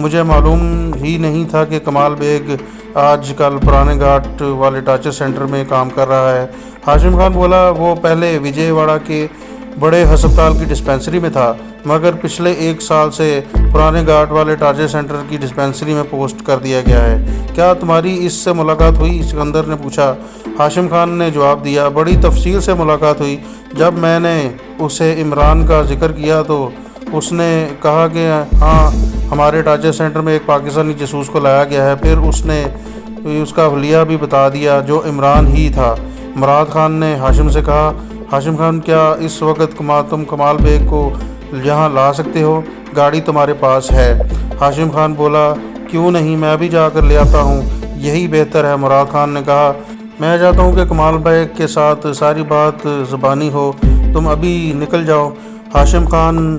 مجھے معلوم ہی نہیں تھا کہ کمال بیگ آج کل پرانے گھاٹ والے ٹارچر سینٹر میں کام کر رہا ہے۔ ہاشم خان بولا، وہ پہلے وجے واڑہ کے بڑے ہسپتال کی ڈسپنسری میں تھا، مگر پچھلے 1 سال سے پرانے گھاٹ والے ٹارچر سینٹر کی ڈسپنسری میں پوسٹ کر دیا گیا ہے۔ کیا تمہاری اس سے ملاقات ہوئی؟ سکندر نے پوچھا۔ ہاشم خان نے جواب دیا، بڑی تفصیل سے ملاقات ہوئی۔ جب میں نے اسے عمران کا ذکر کیا تو اس نے کہا کہ ہاں، ہمارے ٹارچر سینٹر میں ایک پاکستانی جاسوس کو لایا گیا ہے۔ پھر اس نے اس کا حلیہ بھی بتا دیا، جو عمران ہی تھا۔ مراد خان نے ہاشم سے کہا، ہاشم خان، کیا اس وقت تم کمال بیگ کو یہاں لا سکتے ہو؟ گاڑی تمہارے پاس ہے۔ ہاشم خان بولا، کیوں نہیں، میں بھی جا کر لے آتا ہوں، یہی بہتر ہے۔ مراد خان نے کہا، میں چاہتا ہوں کہ کمال بیگ کے ساتھ ساری بات زبانی ہو، تم ابھی نکل جاؤ۔ ہاشم خان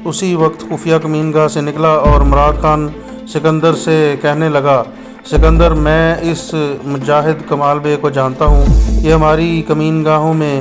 اسی وقت خفیہ کمین گاہ سے نکلا اور مراد خان سکندر سے کہنے لگا، سکندر، میں اس مجاہد کمال بیگ کو جانتا ہوں، یہ ہماری کمین گاہوں میں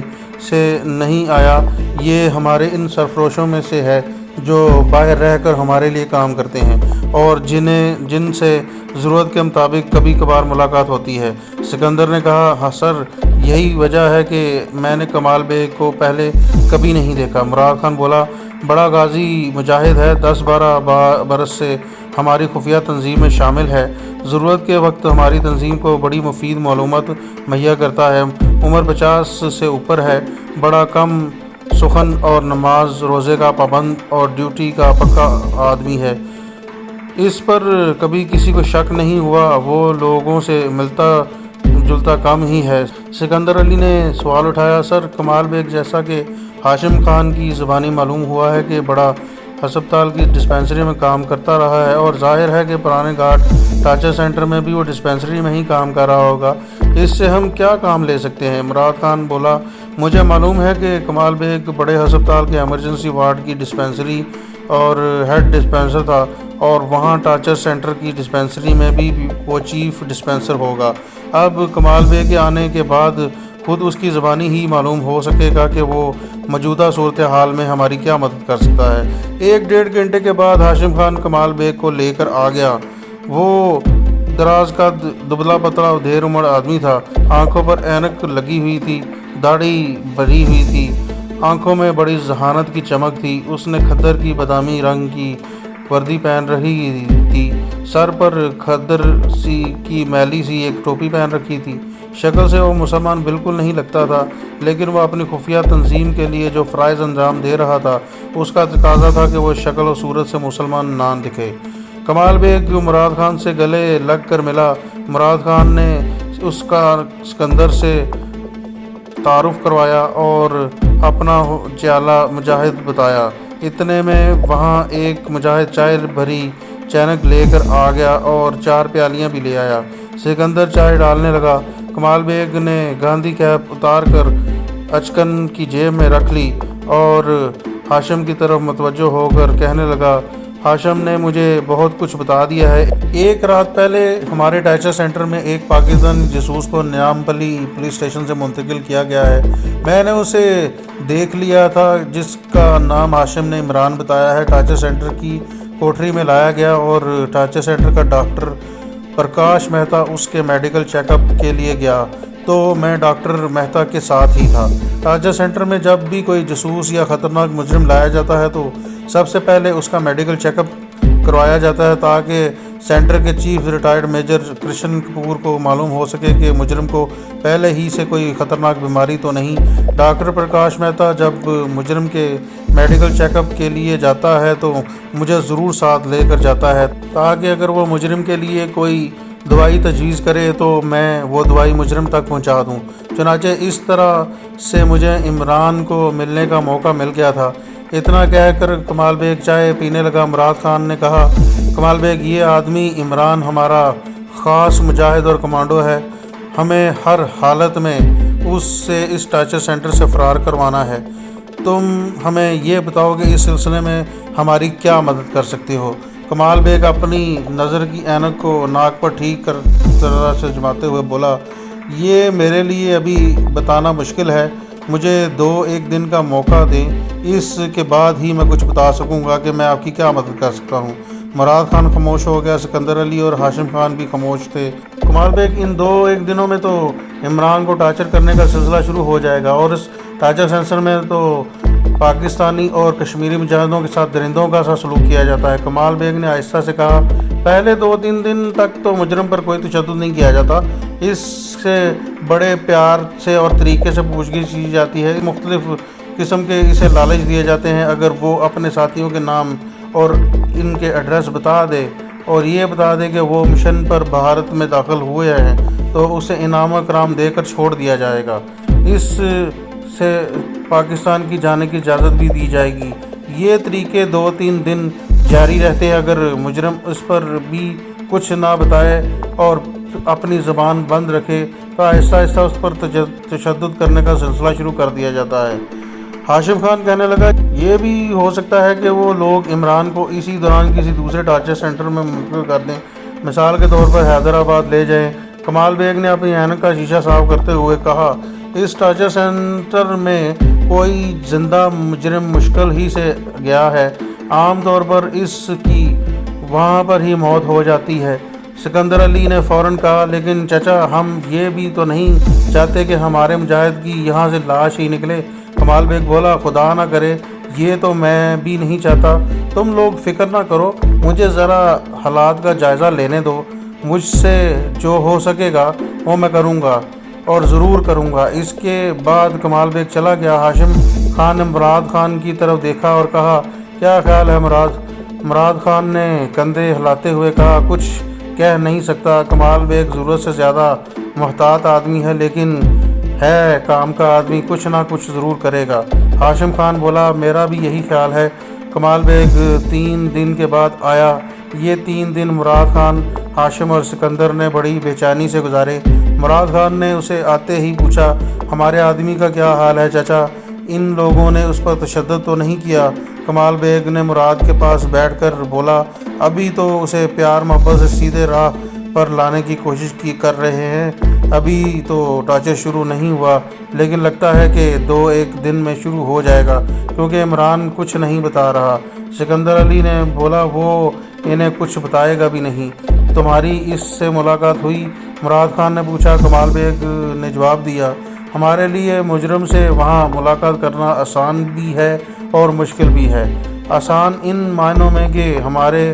سے نہیں آیا، یہ ہمارے ان سرفروشوں میں سے ہے جو باہر رہ کر ہمارے لیے کام کرتے ہیں اور جن سے ضرورت کے مطابق کبھی کبھار ملاقات ہوتی ہے۔ سکندر نے کہا، ہاں سر، یہی وجہ ہے کہ میں نے کمال بیگ کو پہلے کبھی نہیں دیکھا۔ مراد خان بولا، بڑا غازی مجاہد ہے، 10-12 برس سے ہماری خفیہ تنظیم میں شامل ہے، ضرورت کے وقت ہماری تنظیم کو بڑی مفید معلومات مہیا کرتا ہے، عمر 50 سے اوپر ہے، بڑا کم سخن اور نماز روزے کا پابند اور ڈیوٹی کا پکا آدمی ہے، اس پر کبھی کسی کو شک نہیں ہوا، وہ لوگوں سے ملتا جلتا کم ہی ہے۔ سکندر علی نے سوال اٹھایا، سر، کمال بیگ جیسا کہ ہاشم خان کی زبانی معلوم ہوا ہے کہ بڑا ہسپتال کی ڈسپنسری میں کام کرتا رہا ہے، اور ظاہر ہے کہ پرانے گھاٹ ٹارچر سینٹر میں بھی وہ ڈسپنسری میں ہی کام کر رہا ہوگا، اس سے ہم کیا کام لے سکتے ہیں؟ مراد خان بولا، مجھے معلوم ہے کہ کمال بیگ بڑے ہسپتال کے ایمرجنسی وارڈ کی ڈسپنسری اور ہیڈ ڈسپنسر تھا، اور وہاں ٹارچر سینٹر کی ڈسپنسری میں بھی وہ چیف ڈسپنسر ہوگا۔ اب کمال بیگ کے آنے کے بعد خود اس کی زبانی ہی معلوم ہو سکے گا کہ وہ موجودہ صورتحال میں ہماری کیا مدد کر سکتا ہے۔ 1-1.5 گھنٹے کے بعد ہاشم خان کمال بیگ کو لے کر آ گیا۔ وہ دراز کا دبلا پتلا دھیر عمر آدمی تھا، آنکھوں پر اینک لگی ہوئی تھی، داڑھی بڑھی ہوئی تھی، آنکھوں میں بڑی ذہانت کی چمک تھی۔ اس نے کھدر کی بادامی رنگ کی وردی پہن رہی تھی، سر پر کھدر سی کی میلی سی ایک ٹوپی پہن رکھی تھی۔ شکل سے وہ مسلمان بالکل نہیں لگتا تھا، لیکن وہ اپنی خفیہ تنظیم کے لیے جو فرائض انجام دے رہا تھا، اس کا تقاضا تھا کہ وہ شکل و صورت سے مسلمان نہ دکھے۔ کمال بیگ مراد خان سے گلے لگ کر ملا۔ مراد خان نے اس کا سکندر سے تعارف کروایا اور اپنا چیالہ مجاہد بتایا۔ اتنے میں وہاں ایک مجاہد چائے بھری چینک لے کر آ گیا اور 4 پیالیاں بھی لے آیا۔ سکندر چائے ڈالنے لگا۔ کمال بیگ نے گاندھی کیپ اتار کر اچکن کی جیب میں رکھ لی اور ہاشم کی طرف متوجہ ہو کر کہنے لگا، ہاشم نے مجھے بہت کچھ بتا دیا ہے۔ 1 رات پہلے ہمارے ٹارچر سینٹر میں ایک پاکستانی جاسوس کو نیامپلی پولیس اسٹیشن سے منتقل کیا گیا ہے، میں نے اسے دیکھ لیا تھا، جس کا نام ہاشم نے عمران بتایا ہے، ٹارچر سینٹر کی کوٹری میں لایا گیا اور ٹارچر سینٹر کا ڈاکٹر پرکاش مہتا اس کے میڈیکل چیک اپ کے لیے گیا تو میں ڈاکٹر مہتا کے ساتھ ہی تھا۔ ٹارچر سینٹر میں جب بھی کوئی جاسوس یا خطرناک مجرم لایا جاتا ہے تو سب سے پہلے اس کا میڈیکل چیک اپ کروایا جاتا ہے، تاکہ سینٹر کے chief retired major Krishan Kapoor کو معلوم ہو سکے کہ مجرم کو پہلے ہی سے کوئی خطرناک بیماری تو نہیں۔ ڈاکٹر پرکاش مہتا جب مجرم کے میڈیکل چیک اپ کے لیے جاتا ہے تو مجھے ضرور ساتھ لے کر جاتا ہے، تاکہ اگر وہ مجرم کے لیے کوئی دوائی تجویز کرے تو میں وہ دوائی مجرم تک پہنچا دوں۔ چنانچہ اس طرح سے مجھے عمران کو ملنے کا موقع مل گیا تھا۔ اتنا کہہ کر کمال بیگ چائے پینے لگا۔ مراد خان نے کہا، کمال بیگ، یہ آدمی عمران ہمارا خاص مجاہد اور کمانڈو ہے، ہمیں ہر حالت میں اس سے اس ٹارچر سینٹر سے فرار کروانا ہے۔ تم ہمیں یہ بتاؤ کہ اس سلسلے میں ہماری کیا مدد کر سکتے ہو؟ کمال بیگ اپنی نظر کی اینک کو ناک پر ٹھیک کر طرح سے جماتے ہوئے بولا، یہ میرے لیے ابھی بتانا مشکل ہے، مجھے 2-1 دن کا موقع دیں، اس کے بعد ہی میں کچھ بتا سکوں گا کہ میں آپ کی کیا مدد کر سکتا ہوں۔ مراد خان خاموش ہو گیا، سکندر علی اور ہاشم خان بھی خاموش تھے۔ کمال بیگ ان ایک دنوں میں تو عمران کو ٹارچر کرنے کا سلسلہ شروع ہو جائے گا، اور اس ٹارچر سینسر میں تو پاکستانی اور کشمیری مجاہدوں کے ساتھ درندوں کا سا سلوک کیا جاتا ہے۔ کمال بیگ نے آہستہ سے کہا، پہلے 2-3 دن تک تو مجرم پر کوئی تشدد نہیں کیا جاتا، اس سے بڑے پیار سے اور طریقے سے پوچھ گچھ کی جاتی ہے، مختلف قسم کے اسے لالچ دیے جاتے ہیں۔ اگر وہ اپنے ساتھیوں کے نام اور ان کے ایڈریس بتا دے اور یہ بتا دے کہ وہ مشن پر بھارت میں داخل ہوئے ہیں تو اسے انعام و اکرام دے کر چھوڑ دیا جائے گا، اس سے پاکستان کی جانے کی اجازت بھی دی جائے گی۔ یہ طریقے 2-3 دن جاری رہتے، اگر مجرم اس پر بھی کچھ نہ بتائے اور اپنی زبان بند رکھے تو آہستہ آہستہ اس پر تشدد کرنے کا سلسلہ شروع کر دیا جاتا ہے۔ ہاشم خان کہنے لگا، یہ بھی ہو سکتا ہے کہ وہ لوگ عمران کو اسی دوران کسی دوسرے ٹارچر سینٹر میں منتقل کر دیں، مثال کے طور پر حیدرآباد لے جائیں۔ کمال بیگ نے اپنی اینک کا شیشہ صاف کرتے ہوئے کہا، اس ٹارچر سینٹر میں کوئی زندہ مجرم مشکل ہی سے گیا ہے، عام طور پر اس کی وہاں پر ہی موت ہو جاتی ہے۔ سکندر علی نے فوراً کہا، لیکن چچا ہم یہ بھی تو نہیں چاہتے کہ ہمارے مجاہد کی یہاں سے لاش ہی نکلے۔ کمال بیگ بولا، خدا نہ کرے، یہ تو میں بھی نہیں چاہتا، تم لوگ فکر نہ کرو، مجھے ذرا حالات کا جائزہ لینے دو، مجھ سے جو ہو سکے گا وہ میں کروں گا اور ضرور کروں گا۔ اس کے بعد کمال بیگ چلا گیا۔ ہاشم خان نے مراد خان کی طرف دیکھا اور کہا، کیا خیال ہے مراد خان نے کندھے ہلاتے ہوئے کہا، کچھ کہہ نہیں سکتا، کمال بیگ ضرورت سے زیادہ محتاط آدمی ہے، لیکن ہے کام کا آدمی، کچھ نہ کچھ ضرور کرے گا۔ ہاشم خان بولا، میرا بھی یہی خیال ہے۔ کمال بیگ 3 دن کے بعد آیا۔ یہ 3 دن مراد خان، ہاشم اور سکندر نے بڑی بے چینی سے گزارے۔ مراد خان نے اسے آتے ہی پوچھا، ہمارے آدمی کا کیا حال ہے چچا؟ ان لوگوں نے اس پر تشدد تو نہیں کیا؟ کمال بیگ نے مراد کے پاس بیٹھ کر بولا، ابھی تو اسے پیار محبت سے سیدھے راہ پر لانے کی کوشش کر رہے ہیں، ابھی تو ٹارچر شروع نہیں ہوا، لیکن لگتا ہے کہ 2-1 دن میں شروع ہو جائے گا، کیونکہ عمران کچھ نہیں بتا رہا۔ سکندر علی نے بولا، وہ انہیں کچھ بتائے گا بھی نہیں۔ تمہاری اس سے ملاقات ہوئی؟ مراد خان نے پوچھا۔ کمال بیگ نے جواب دیا، ہمارے لیے مجرم سے وہاں ملاقات کرنا آسان بھی ہے اور مشکل بھی ہے۔ آسان ان معنوں میں کہ ہمارے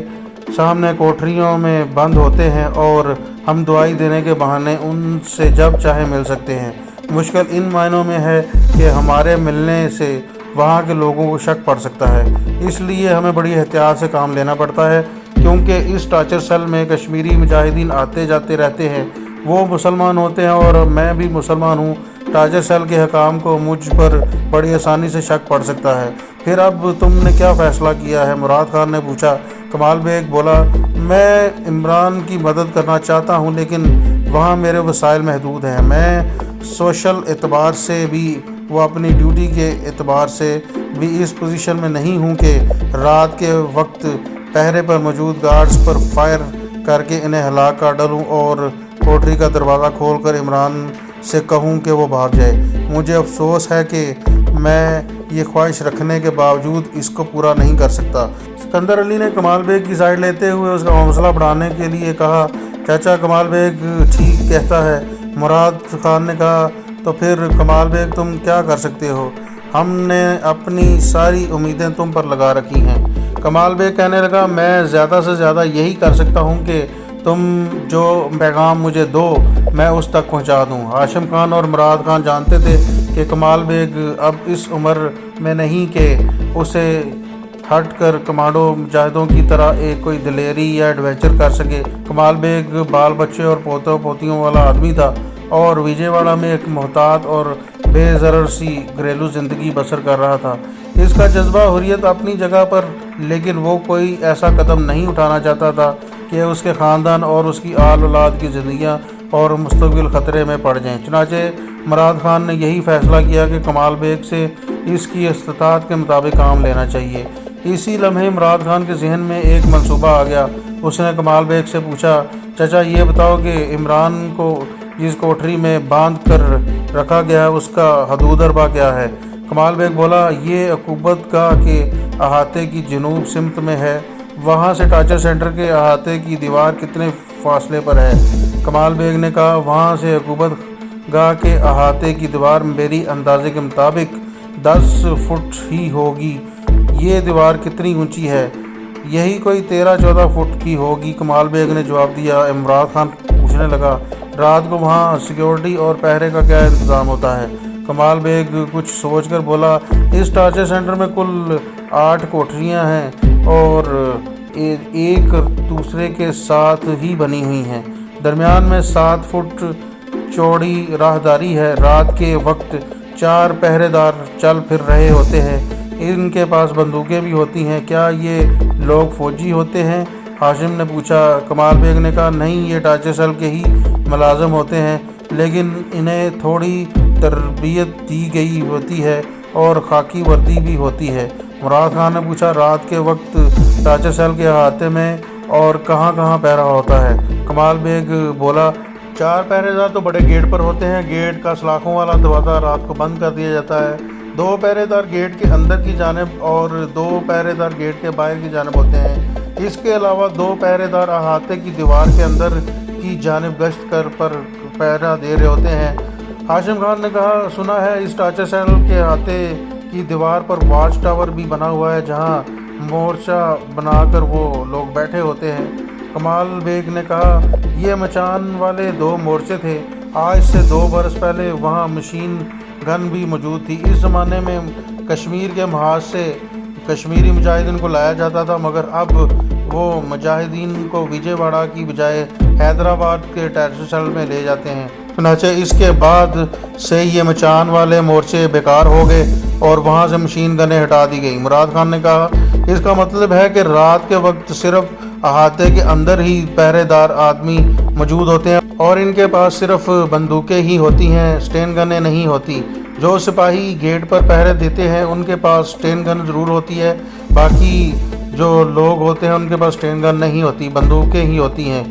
سامنے کوٹریوں میں بند ہوتے ہیں اور ہم دعائی دینے کے بہانے ان سے جب چاہے مل سکتے ہیں۔ مشکل ان معنوں میں ہے کہ ہمارے ملنے سے وہاں کے لوگوں کو شک پڑ سکتا ہے، اس لیے ہمیں بڑی احتیاط سے کام لینا پڑتا ہے، کیونکہ اس ٹارچر سیل میں کشمیری مجاہدین آتے جاتے رہتے ہیں، وہ مسلمان ہوتے ہیں اور میں بھی مسلمان ہوں۔ ٹارچر سیل کے حکام کو مجھ پر بڑی آسانی سے شک پڑ سکتا ہے۔ پھر اب تم نے کیا فیصلہ کیا ہے؟ مراد خان نے پوچھا۔ کمال بیگ بولا، میں عمران کی مدد کرنا چاہتا ہوں، لیکن وہاں میرے وسائل محدود ہیں، میں سوشل اعتبار سے بھی وہ اپنی ڈیوٹی کے اعتبار سے بھی اس پوزیشن میں نہیں ہوں کہ رات کے وقت پہرے پر موجود گارڈز پر فائر کر کے انہیں ہلاک کر ڈالوں اور کوٹری کا دروازہ کھول کر عمران سے کہوں کہ وہ بھاگ جائے۔ مجھے افسوس ہے کہ میں یہ خواہش رکھنے کے باوجود اس کو پورا نہیں کر سکتا۔ سکندر علی نے کمال بیگ کی سائڈ لیتے ہوئے اس کا حوصلہ بڑھانے کے لیے کہا، چاچا کمال بیگ ٹھیک کہتا ہے۔ مراد خان نے کہا، تو پھر کمال بیگ تم کیا کر سکتے ہو؟ ہم نے اپنی ساری امیدیں تم پر لگا رکھی ہیں۔ کمال بیگ کہنے لگا، میں زیادہ سے زیادہ یہی کر سکتا ہوں کہ تم جو پیغام مجھے دو میں اس تک پہنچا دوں۔ ہاشم خان اور مراد خان جانتے تھے کہ کمال بیگ اب اس عمر میں نہیں کہ اسے ہٹ کر کمانڈو مجاہدوں کی طرح ایک کوئی دلیری یا ایڈونچر کر سکے۔ کمال بیگ بال بچے اور پوتوں پوتیوں والا آدمی تھا اور وجے واڑہ میں ایک محتاط اور بے ضرر سی گھریلو زندگی بسر کر رہا تھا۔ اس کا جذبہ حریت اپنی جگہ پر، لیکن وہ کوئی ایسا قدم نہیں اٹھانا چاہتا تھا کہ اس کے خاندان اور اس کی آل اولاد کی زندگیاں اور مستقبل خطرے میں پڑ جائیں۔ چنانچہ مراد خان نے یہی فیصلہ کیا کہ کمال بیگ سے اس کی استطاعت کے مطابق کام لینا چاہیے۔ اسی لمحے مراد خان کے ذہن میں ایک منصوبہ آ گیا۔ اس نے کمال بیگ سے پوچھا، چچا یہ بتاؤ کہ عمران کو جس کوٹری میں باندھ کر رکھا گیا ہے اس کا حدود اربا کیا ہے؟ کمال بیگ بولا، یہ عقوبت گاہ کے احاطے کی جنوب سمت میں ہے وہاں سے ٹارچر سینٹر کے احاطے کی دیوار کتنے فاصلے پر ہے؟ کمال بیگ نے کہا وہاں سے حکومت گاہ کے احاطے کی دیوار میری اندازے کے مطابق 10 فٹ ہی ہوگی۔ یہ دیوار کتنی اونچی ہے؟ یہی کوئی 13-14 فٹ کی ہوگی، کمال بیگ نے جواب دیا۔ عمران خان پوچھنے لگا رات کو وہاں سیکیورٹی اور پہرے کا کیا انتظام ہوتا ہے؟ کمال بیگ کچھ سوچ کر بولا اس ٹارچر سینٹر میں کل 8 کوٹریاں ہیں اور ایک دوسرے کے ساتھ ہی بنی ہوئی ہیں۔ درمیان میں 7 فٹ چوڑی راہداری ہے۔ رات کے وقت 4 پہرے دار چل پھر رہے ہوتے ہیں۔ ان کے پاس بندوقیں بھی ہوتی ہیں۔ کیا یہ لوگ فوجی ہوتے ہیں؟ ہاشم نے پوچھا۔ کمال بیگ نے کہا نہیں، یہ ٹارچر سیل کے ہی ملازم ہوتے ہیں، لیکن انہیں تھوڑی تربیت دی گئی ہوتی ہے اور خاکی وردی بھی ہوتی ہے۔ مراد خان نے پوچھا رات کے وقت ٹارچر سیل کے احاطے میں اور کہاں کہاں پہرا ہوتا ہے؟ کمال بیگ بولا 4 پہرے دار تو بڑے گیٹ پر ہوتے ہیں۔ گیٹ کا سلاخوں والا دروازہ رات کو بند کر دیا جاتا ہے۔ 2 پہرے دار گیٹ کے اندر کی جانب اور 2 پہرے دار گیٹ کے باہر کی جانب ہوتے ہیں۔ اس کے علاوہ 2 پہرے دار احاطے کی دیوار کے اندر کی جانب گشت کر پر پہرا دے رہے ہوتے ہیں۔ ہاشم خان نے کہا سنا ہے اس ٹارچر سیل کے احاطے کی دیوار پر واچ ٹاور بھی بنا ہوا ہے جہاں مورچہ بنا کر وہ لوگ بیٹھے ہوتے ہیں۔ کمال بیگ نے کہا یہ مچان والے 2 مورچے تھے۔ آج سے 2 برس پہلے وہاں مشین گن بھی موجود تھی۔ اس زمانے میں کشمیر کے محاذ سے کشمیری مجاہدین کو لایا جاتا تھا، مگر اب وہ مجاہدین کو وجے واڑہ کی بجائے حیدرآباد کے ٹارچر سیل میں لے جاتے ہیں۔ چنانچہ اس کے بعد سے یہ مچان والے مورچے بیکار ہو گئے اور وہاں سے مشین گنیں ہٹا دی گئی۔ مراد خان نے کہا اس کا مطلب ہے کہ رات کے وقت صرف احاطے کے اندر ہی پہرے دار آدمی موجود ہوتے ہیں اور ان کے پاس صرف بندوقیں ہی ہوتی ہیں، اسٹین گنیں نہیں ہوتی۔ جو سپاہی گیٹ پر پہرے دیتے ہیں ان کے پاس اسٹین گن ضرور ہوتی ہے، باقی جو لوگ ہوتے ہیں ان کے پاس اسٹین گن نہیں ہوتی، بندوقیں ہی ہوتی ہیں۔